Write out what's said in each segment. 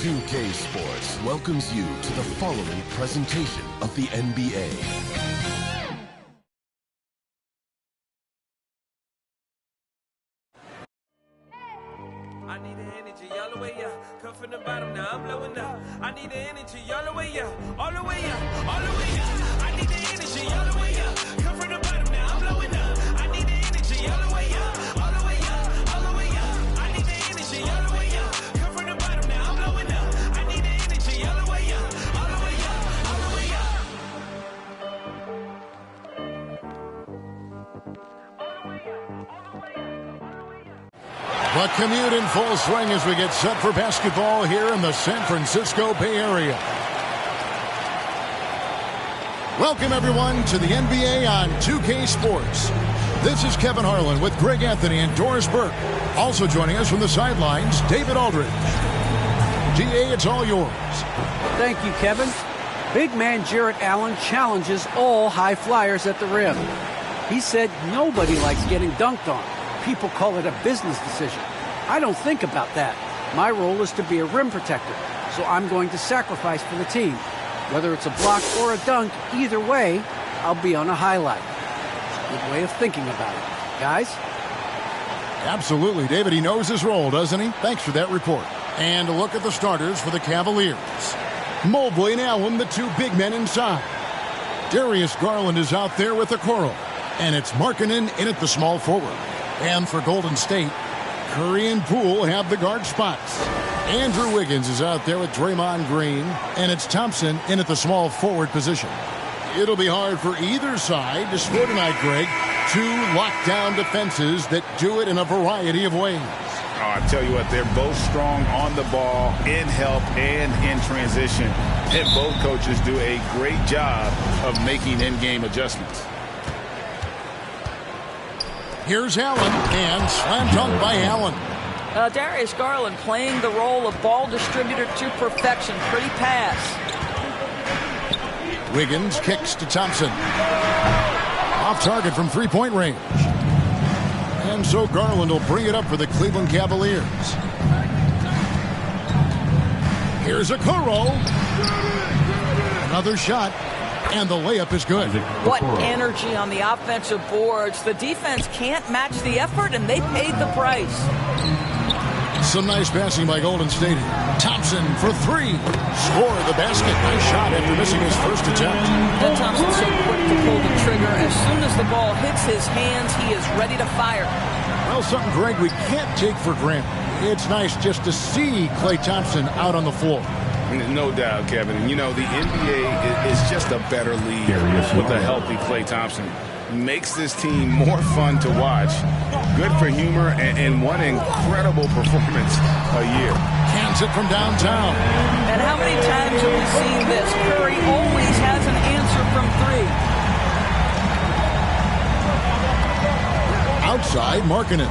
2K Sports welcomes you to the following presentation of the NBA. I need the energy all the way up. Come from the bottom, now I'm blowing up. I need the energy all the way up. All the way up, all the way up. I need the energy all the way up. Come from the bottom, now I'm blowing up. I need the energy all the way up. All the way up, all the way up. I need the energy all the way up. Come from the bottom, now I'm blowing up. I need the energy all the way up. All the way up, all the way The commute in full swing as we get set for basketball here in the San Francisco Bay Area. Welcome, everyone, to the NBA on 2K Sports. This is Kevin Harlan with Greg Anthony and Doris Burke. Also joining us from the sidelines, David Aldridge. GA, it's all yours. Thank you, Kevin. Big man Jarrett Allen challenges all high flyers at the rim. He said nobody likes getting dunked on. People call it a business decision. I don't think about that. My role is to be a rim protector, so I'm going to sacrifice for the team. Whether it's a block or a dunk, either way, I'll be on a highlight. Good way of thinking about it. Guys? Absolutely, David. He knows his role, doesn't he? Thanks for that report. And a look at the starters for the Cavaliers. Mobley and Allen, the two big men inside. Darius Garland is out there with Okoro. And it's Markkanen in at the small forward. And for Golden State, Curry and Poole have the guard spots. Andrew Wiggins is out there with Draymond Green, and it's Thompson in at the small forward position. It'll be hard for either side to score tonight, Greg. Two lockdown defenses that do it in a variety of ways. Oh, I tell you what, they're both strong on the ball, in help, and in transition. And both coaches do a great job of making in-game adjustments. Here's Allen, and slam dunk by Allen. Darius Garland playing the role of ball distributor to perfection. Pretty pass. Wiggins kicks to Thompson. Off target from three-point range. And so Garland will bring it up for the Cleveland Cavaliers. Here's Okoro. Another shot. And the layup is good. What energy on the offensive boards. The defense can't match the effort, and they paid the price. Some nice passing by Golden State. Thompson for three. Score the basket. Nice shot after missing his first attempt. And Thompson's so quick to pull the trigger. As soon as the ball hits his hands, he is ready to fire. Well, something, Greg, we can't take for granted. It's nice just to see Klay Thompson out on the floor. No doubt, Kevin. And, you know, the NBA is just a better league with a healthy Klay Thompson. Makes this team more fun to watch. Good for humor and one incredible performance a year. Cans it from downtown. And how many times have we seen this? Curry always has an answer from three. Outside, Markkanen.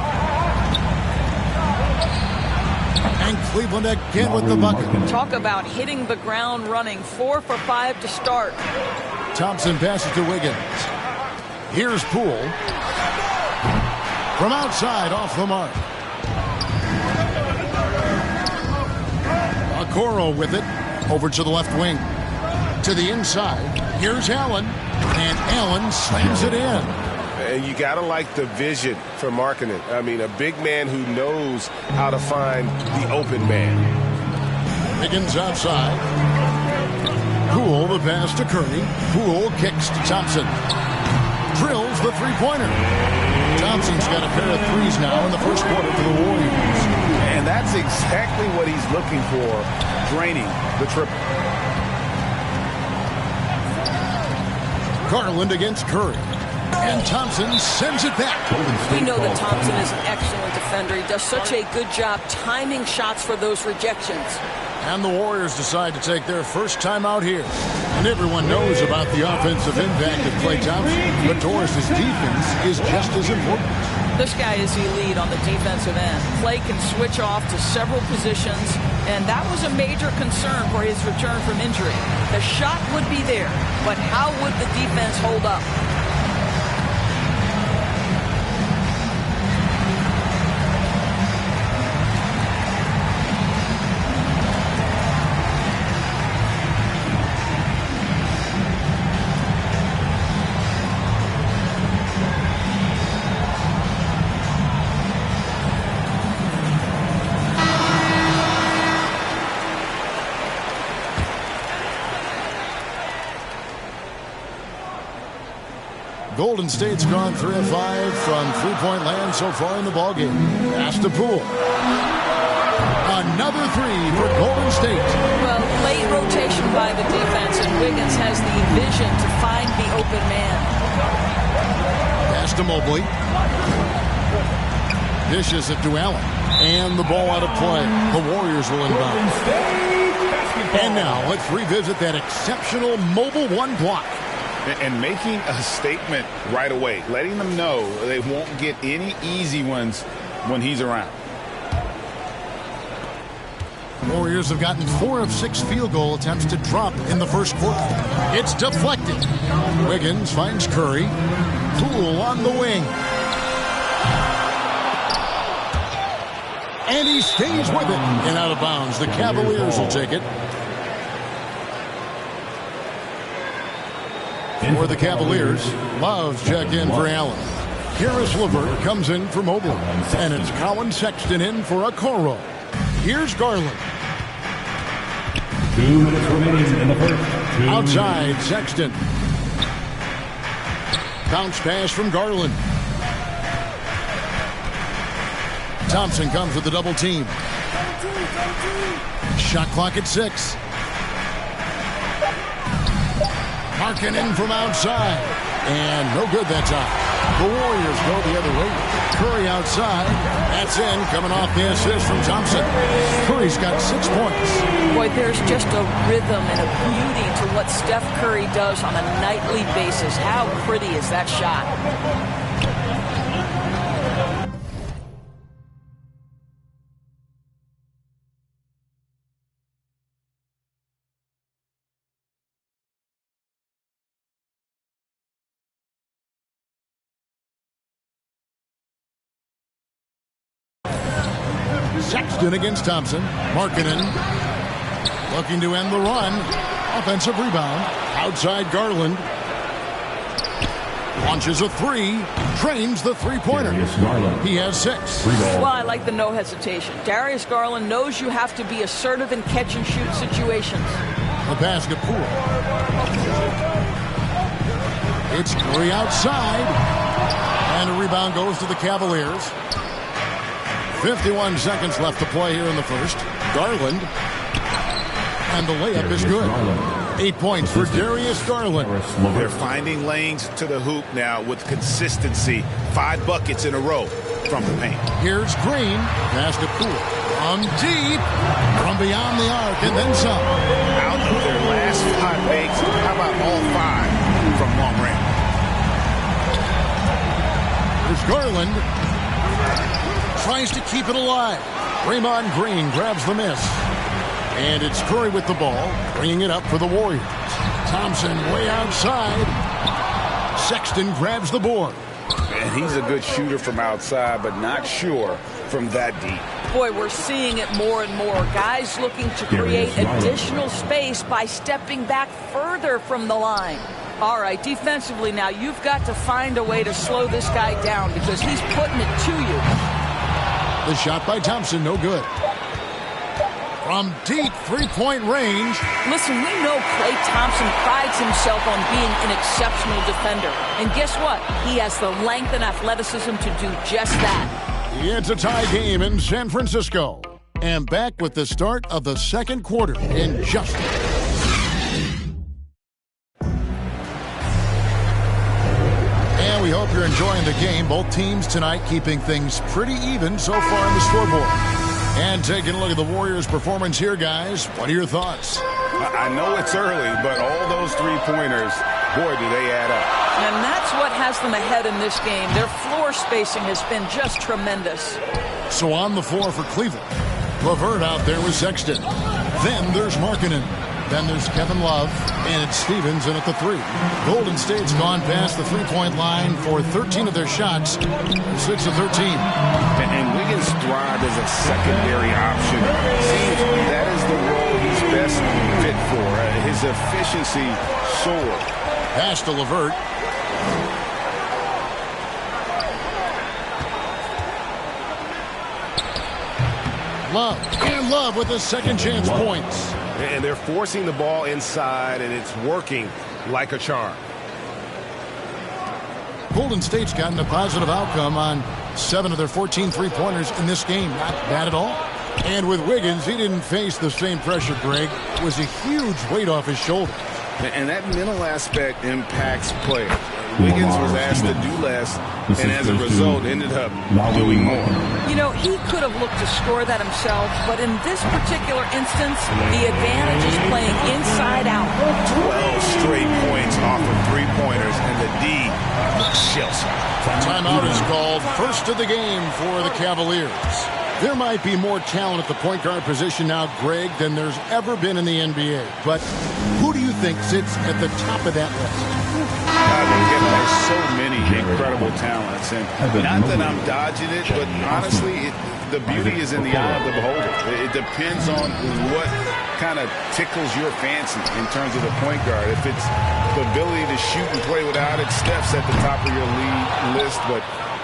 And Cleveland again with the bucket. Talk about hitting the ground running. 4 for 5 to start. Thompson passes to Wiggins. Here's Poole. From outside, off the mark. Okoro with it. Over to the left wing. To the inside. Here's Allen. And Allen slams it in. And you got to like the vision for Markkanen. I mean, a big man who knows how to find the open man. Wiggins outside. Poole, the pass to Curry. Poole kicks to Thompson. Drills the three-pointer. Thompson's got a pair of threes now in the first quarter for the Warriors. And that's exactly what he's looking for, draining the triple. Garland against Curry. And Thompson sends it back. We know that Thompson is an excellent defender. He does such a good job timing shots for those rejections. And the Warriors decide to take their first time out here. And everyone knows about the offensive impact of Klay Thompson. But Doris' defense is just as important. This guy is elite on the defensive end. Klay can switch off to several positions, and that was a major concern for his return from injury. The shot would be there, but how would the defense hold up? Golden State's gone 3 of 5 from three-point land so far in the ballgame. Pass to Poole. Another three for Golden State. Well, late rotation by the defense, and Wiggins has the vision to find the open man. Pass to Mobley. Dishes it to Allen. And the ball out of play. The Warriors will inbound. And now let's revisit that exceptional mobile one block. And making a statement right away, letting them know they won't get any easy ones when he's around. Warriors have gotten 4 of 6 field goal attempts to drop in the first quarter. It's deflected. Wiggins finds Curry. Poole on the wing. And he stays with it. And out of bounds. The Cavaliers will take it. For the Cavaliers, Love checked in for Allen. Harris LeVert comes in for Mobley. And it's Colin Sexton in for Okoro. Here's Garland. 2 minutes remaining in the first. Outside, Sexton. Bounce pass from Garland. Thompson comes with the double team. Shot clock at 6. Markkanen from outside. And no good that time. The Warriors go the other way. Curry outside. That's in, coming off the assist from Thompson. Curry's got 6 points. Boy, there's just a rhythm and a beauty to what Steph Curry does on a nightly basis. How pretty is that shot? Sexton against Thompson. Markkanen looking to end the run. Offensive rebound. Outside Garland. Launches a 3. Drains the three-pointer. He has 6. Well, I like the no hesitation. Darius Garland knows you have to be assertive in catch-and-shoot situations. A basket Poole. It's Curry outside. And a rebound goes to the Cavaliers. 51 seconds left to play here in the first. Garland. And the layup is good. 8 points for Darius Garland. They're finding lanes to the hoop now with consistency. 5 buckets in a row from the paint. Here's Green. Pass to Poole. From deep. From beyond the arc and then some. Out of their last 5 makes, how about all 5 from long range? Here's Garland. Tries to keep it alive. Draymond Green grabs the miss. And it's Curry with the ball, bringing it up for the Warriors. Thompson way outside. Sexton grabs the board. And he's a good shooter from outside, but not sure from that deep. Boy, we're seeing it more and more. Guys looking to create additional space by stepping back further from the line. All right, defensively now, you've got to find a way to slow this guy down because he's putting it to you. The shot by Thompson, no good. From deep three-point range. Listen, we know Klay Thompson prides himself on being an exceptional defender. And guess what? He has the length and athleticism to do just that. It's a tie game in San Francisco. And back with the start of the second quarter in just a minute. And we hope you're enjoying the game. Both teams tonight keeping things pretty even so far on the scoreboard. And taking a look at the Warriors' performance here, guys. What are your thoughts? I know it's early, but all those three-pointers, boy, do they add up. And that's what has them ahead in this game. Their floor spacing has been just tremendous. So on the floor for Cleveland, LeVert out there with Sexton. Then there's Markkanen. Then there's Kevin Love, and it's Stevens in at the 3. Golden State's gone past the three-point line for 13 of their shots, 6 of 13. And Wiggins thrived as a secondary option. Seems that is the role he's best fit for. His efficiency soared. Pass to LeVert. Love. And Love with his second chance points. And they're forcing the ball inside, and it's working like a charm. Golden State's gotten a positive outcome on 7 of their 14 three-pointers in this game. Not bad at all. And with Wiggins, he didn't face the same pressure, Greg. It was a huge weight off his shoulders. And that mental aspect impacts players. Wiggins was asked to do less, and as a result, ended up doing more. You know, he could have looked to score that himself, but in this particular instance, the advantage is playing inside out. 12 straight points off of three-pointers, and the D looks shell-shocked. Timeout is called. First of the game for the Cavaliers. There might be more talent at the point guard position now, Greg, than there's ever been in the NBA. But who do you think sits at the top of that list? There's so many incredible talents. And not that I'm dodging it, but honestly, the beauty is in the eye of the beholder. It depends on what kind of tickles your fancy in terms of the point guard. If it's the ability to shoot and play without it, Steph's at the top of your league list. But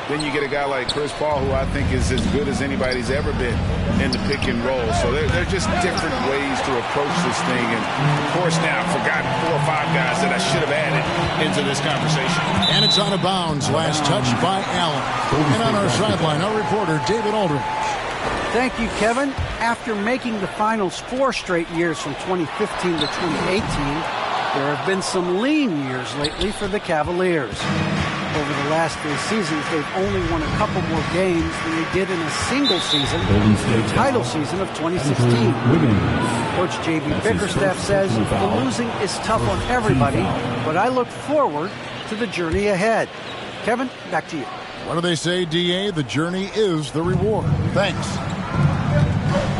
then you get a guy like Chris Paul, who I think is as good as anybody's ever been in the pick and roll. So they're just different ways to approach this thing. And, of course, now I've forgotten 4 or 5 guys that I should have added into this conversation. And it's out of bounds. Last touch by Allen. And on our sideline, our reporter, David Aldridge. Thank you, Kevin. After making the finals 4 straight years from 2015 to 2018, there have been some lean years lately for the Cavaliers. Over the last 3 seasons, they've only won a couple more games than they did in a single season, the title season of 2016. Coach J.B. Bickerstaff says the losing is tough on everybody, but I look forward to the journey ahead. Kevin, back to you. What do they say, D.A.? The journey is the reward. Thanks.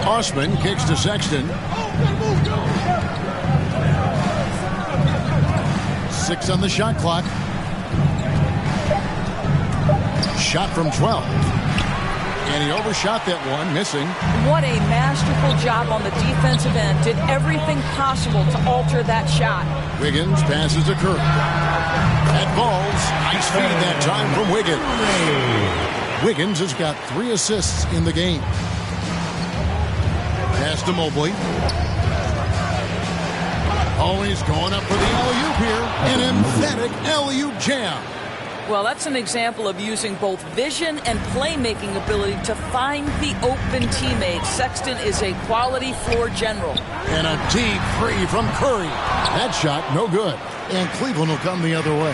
Osman kicks to Sexton. 6 on the shot clock. Shot from 12. And he overshot that one, missing. What a masterful job on the defensive end. Did everything possible to alter that shot. Wiggins passes to Curry. That ball's nice feed that time from Wiggins. Wiggins has got 3 assists in the game. Pass to Mobley. Oh, he's going up for the alley-oop here. An emphatic alley-oop jam. Well, that's an example of using both vision and playmaking ability to find the open teammate. Sexton is a quality floor general. And a deep 3 from Curry. That shot, no good. And Cleveland will come the other way.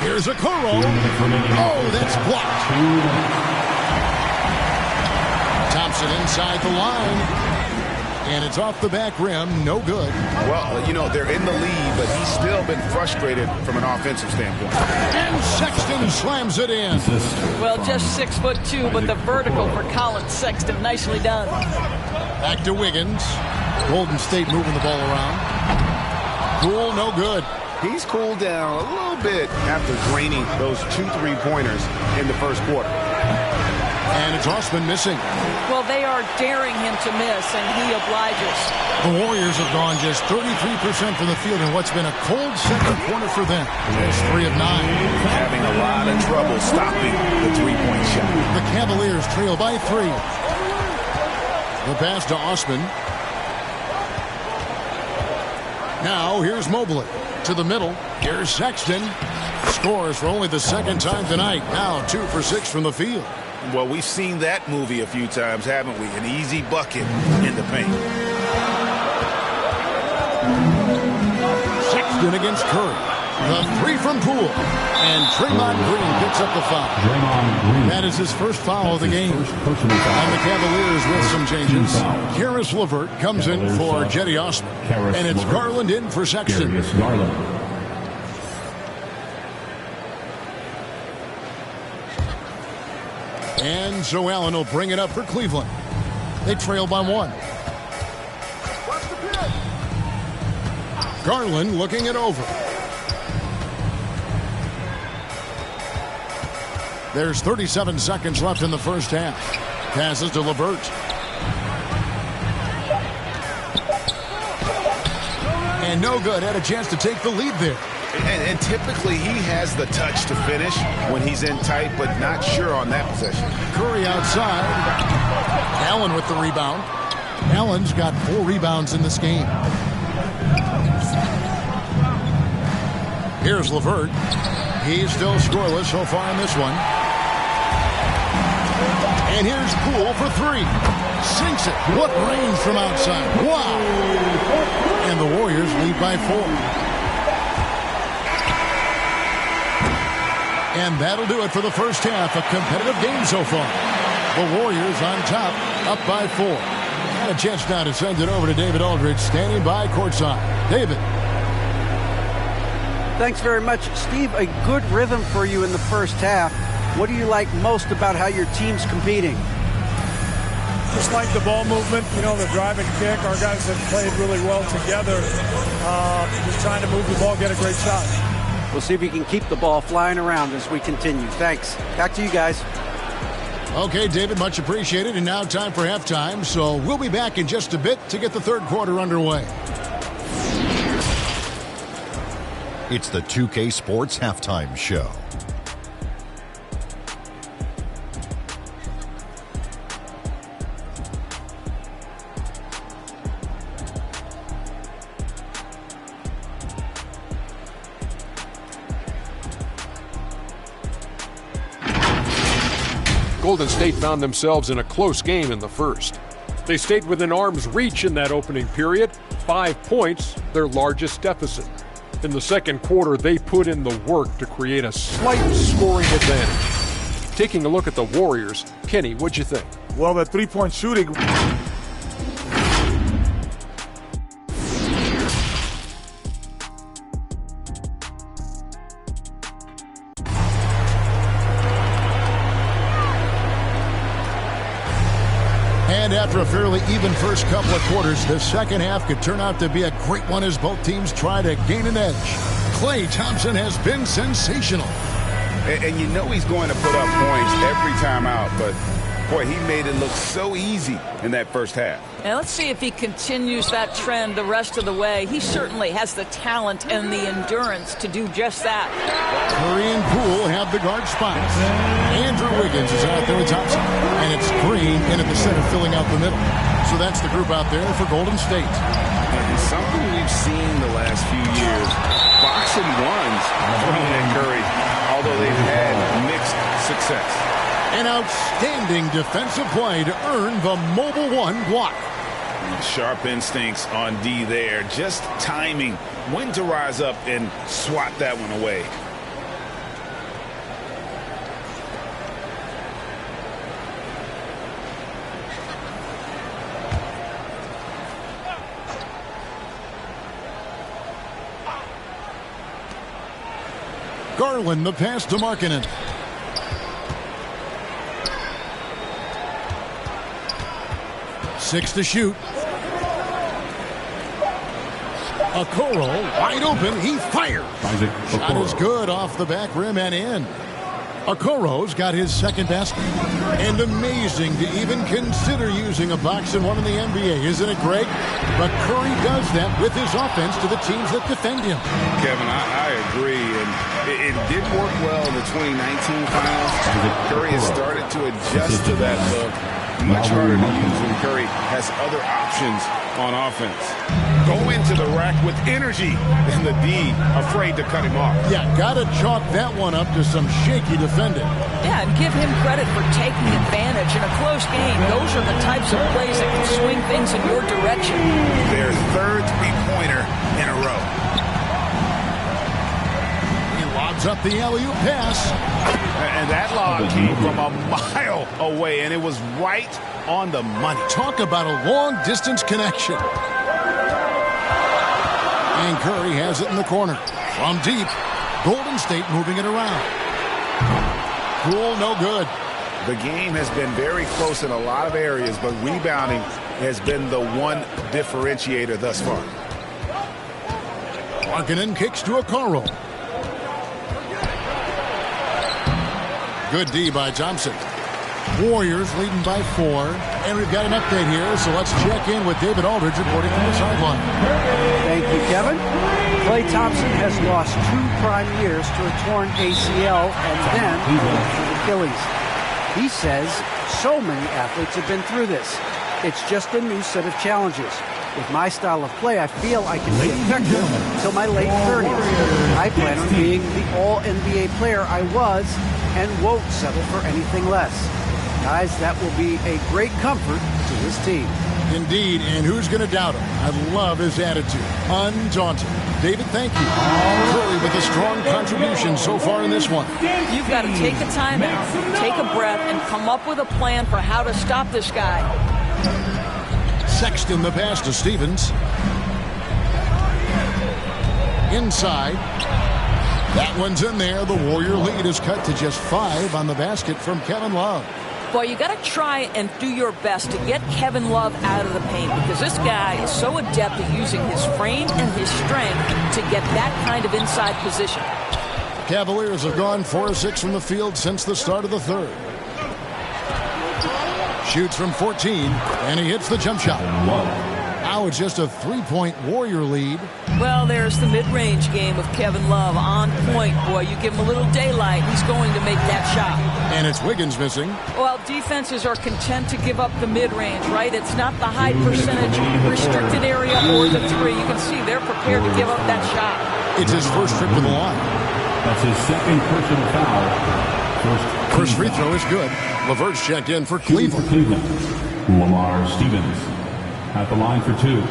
Here's a Kuro. Oh, that's blocked. Thompson inside the line. And it's off the back rim, no good. Well, you know, they're in the lead, but he's still been frustrated from an offensive standpoint. And Sexton slams it in. Well, just 6'2", but the vertical for Colin Sexton, nicely done. Back to Wiggins. Golden State moving the ball around. Cool, no good. He's cooled down a little bit after draining those 2 3-pointers in the first quarter. And it's Osman missing. Well, they are daring him to miss, and he obliges. The Warriors have gone just 33% from the field in what's been a cold second quarter for them. It's 3 of 9. Having a lot of trouble stopping the 3-point shot. The Cavaliers trail by 3. The pass to Osman. Now, here's Mobley. To the middle. Here's Sexton. Scores for only the 2nd time tonight. Now 2 for 6 from the field. Well, we've seen that movie a few times, haven't we? An easy bucket in the paint. Sexton against Curry. The 3 from Poole. And Draymond Green picks up the foul. That is his first foul of the game. And the Cavaliers with some changes. Karis LeVert comes in for Jetty Osman. And it's Garland in for Sexton. And so Allen will bring it up for Cleveland. They trail by 1. Garland looking it over. There's 37 seconds left in the first half. Passes to LeVert. And no good. Had a chance to take the lead there. And typically he has the touch to finish when he's in tight, but not sure on that possession. Curry outside. Allen with the rebound. Allen's got 4 rebounds in this game. Here's LeVert. He's still scoreless so far in this one. And here's Poole for three. Sinks it. What range from outside. Wow. And the Warriors lead by 4. And that'll do it for the first half. A competitive game so far. The Warriors on top, up by 4. And a chance now to send it over to David Aldridge, standing by courtside. David. Thanks very much, Steve. A good rhythm for you in the first half. What do you like most about how your team's competing? Just like the ball movement, the drive and kick. Our guys have played really well together. Just trying to move the ball, get a great shot. We'll see if we can keep the ball flying around as we continue. Thanks. Back to you guys. Okay, David, much appreciated. And now time for halftime. So we'll be back in just a bit to get the third quarter underway. It's the 2K Sports Halftime Show. Golden State found themselves in a close game in the first. They stayed within arm's reach in that opening period, 5 points, their largest deficit. In the second quarter, they put in the work to create a slight scoring advantage. Taking a look at the Warriors, Kenny, what'd you think? Well, the three-point shooting. And after a fairly even first couple of quarters, the second half could turn out to be a great one as both teams try to gain an edge. Klay Thompson has been sensational. And you know he's going to put up points every time out, but boy, he made it look so easy in that first half. And let's see if he continues that trend the rest of the way. He certainly has the talent and the endurance to do just that. Curry and Poole have the guard spots. Andrew Wiggins is out there with Thompson. And it's Green in at the center, filling out the middle. So that's the group out there for Golden State. And something we've seen the last few years, boxing ones from and Curry, although they've had mixed success. An outstanding defensive play to earn the Mobile One block. Sharp instincts on D there. Just timing when to rise up and swat that one away. Garland, the pass to Markkanen. Six to shoot. Okoro wide open. He fires. Shot is good off the back rim and in. Okoro's got his second basket. And amazing to even consider using a box and one in the NBA, isn't it, Greg? But Curry does that with his offense to the teams that defend him. Kevin, I agree. And it did work well in the 2019 finals. Curry has started to adjust to that look. Much harder to use when Curry has other options on offense. Go into the rack with energy, and the D afraid to cut him off. Yeah, got to chalk that one up to some shaky defending. Yeah, and give him credit for taking advantage in a close game. Those are the types of plays that can swing things in your direction. Their third three-pointer in a row. He lobs up the alley-oop pass. And that lob came from a mile away, and it was right on the money. Talk about a long-distance connection. And Curry has it in the corner. From deep, Golden State moving it around. Poole, no good. The game has been very close in a lot of areas, but rebounding has been the one differentiator thus far. Markkanen kicks to Okoro. Good D by Thompson. Warriors leading by 4. And we've got an update here, so let's check in with David Aldridge reporting from the sideline. Thank you, Kevin. Klay Thompson has lost 2 prime years to a torn ACL and then to Achilles. He says so many athletes have been through this. It's just a new set of challenges. With my style of play, I feel I can be effective until my late 30s. I plan on being the all-NBA player I was and won't settle for anything less. Guys, that will be a great comfort to this team. Indeed, and who's going to doubt him? I love his attitude. Undaunted. David, thank you. Curry with a strong contribution so far in this one. You've got to take a timeout, take a breath, and come up with a plan for how to stop this guy. Sexton the pass to Stevens. Inside. That one's in there. The Warrior lead is cut to just 5 on the basket from Kevin Love. Boy, you got to try and do your best to get Kevin Love out of the paint because this guy is so adept at using his frame and his strength to get that kind of inside position. Cavaliers have gone 4 of 6 from the field since the start of the third. Shoots from 14, and he hits the jump shot. Now it's just a 3-point Warrior lead. Well, there's the mid-range game of Kevin Love on point. Boy, you give him a little daylight, he's going to make that shot. And it's Wiggins missing. Well, defenses are content to give up the mid-range, right? It's not the high percentage restricted area or the 3. You can see they're prepared to give up that shot. It's his first trip to the line. That's his second personal foul. First free throw is good. LeVert's checked in for Cleveland. Lamar Stevens at the line for 2.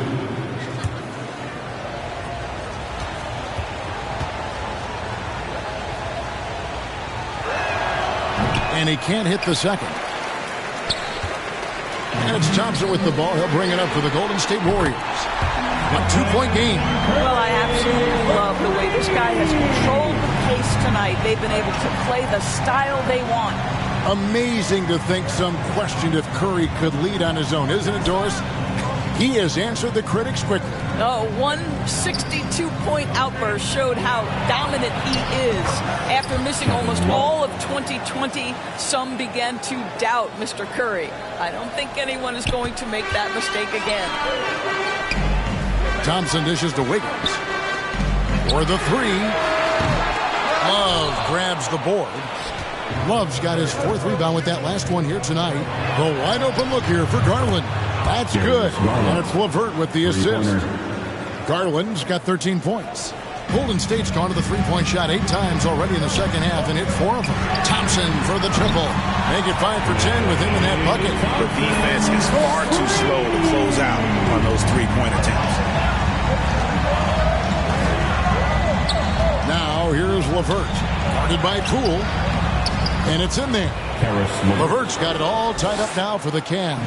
And he can't hit the second. And it's Thompson with the ball. He'll bring it up for the Golden State Warriors. A 2-point game. Well, I absolutely love the way this guy has controlled the pace tonight. They've been able to play the style they want. Amazing to think some questioned if Curry could lead on his own, isn't it, Doris? He has answered the critics quickly. One 62-point outburst showed how dominant he is. After missing almost all of 2020, some began to doubt Mr. Curry. I don't think anyone is going to make that mistake again. Thompson dishes to Wiggins. For the 3. Love grabs the board. Love's got his 4th rebound with that last one here tonight. The wide open look here for Garland. That's good. And it's LeVert with the assist. Garland's got 13 points. Golden State's gone to the 3-point shot 8 times already in the second half and hit 4 of them. Thompson for the triple. Make it 5 for 10 with him in that bucket. The defense is far too slow to close out on those 3-point attempts. Now here's LeVert. Guarded by Poole. And it's in there. LeVert's got it all tied up now for the Cavs.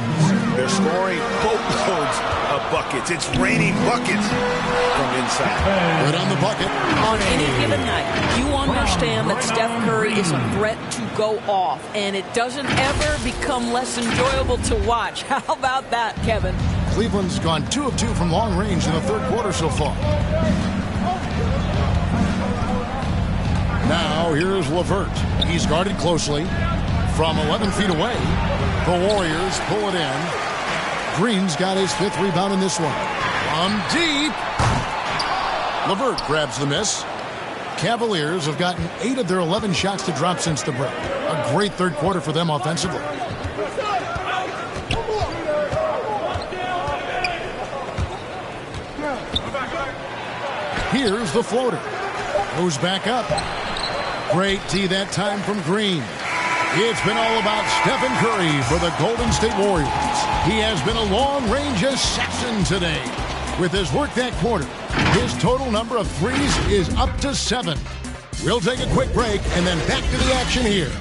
They're scoring boatloads of buckets. It's raining buckets from inside. Good on the bucket. On any given night, you understand that Steph Curry is a threat to go off, and it doesn't ever become less enjoyable to watch. How about that, Kevin? Cleveland's gone 2 of 2 from long range in the third quarter so far. Now here's LeVert. He's guarded closely from 11 feet away. The Warriors pull it in. Green's got his 5th rebound in this one. From deep. LeVert grabs the miss. Cavaliers have gotten 8 of their 11 shots to drop since the break. A great third quarter for them offensively. Here's the floater. Goes back up. Great D that time from Green. It's been all about Stephen Curry for the Golden State Warriors. He has been a long-range assassin today. With his work that quarter, his total number of threes is up to 7. We'll take a quick break and then back to the action here